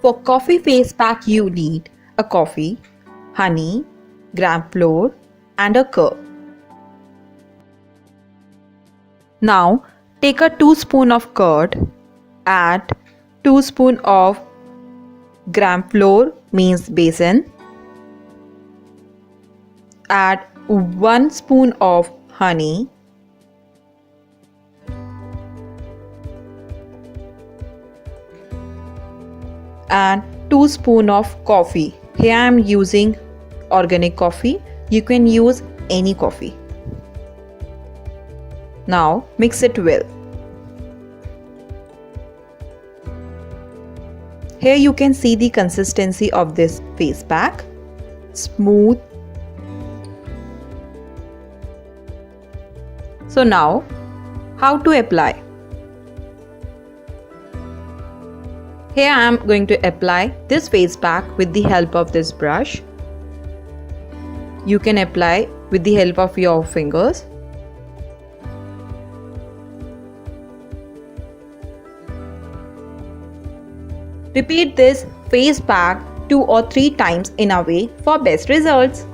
For coffee face pack you need a coffee, honey, gram flour and a curd. Now take a 2 spoon of curd, add 2 spoon of gram flour means besan, add 1 spoon of honey, and 2 spoon of coffee. Here I am using organic coffee. You can use any coffee. Now mix it well. Here you can see the consistency of this face pack. Smooth. So now, how to apply? Here I am going to apply this face pack with the help of this brush. You can apply with the help of your fingers. Repeat this face pack 2 or 3 times in a way for best results.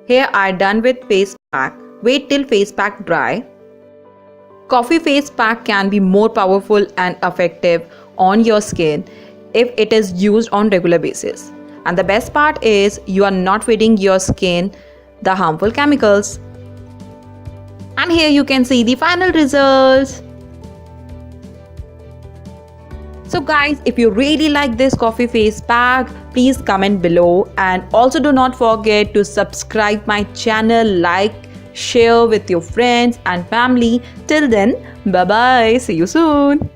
Here I done with face pack. Wait till face pack dry. Coffee face pack can be more powerful and effective on your skin if it is used on regular basis. And the best part is you are not feeding your skin the harmful chemicals. And here you can see the final results. So guys, if you really like this coffee face pack, please comment below and also do not forget to subscribe my channel, like, share with your friends and family. Till then, bye bye, see you soon.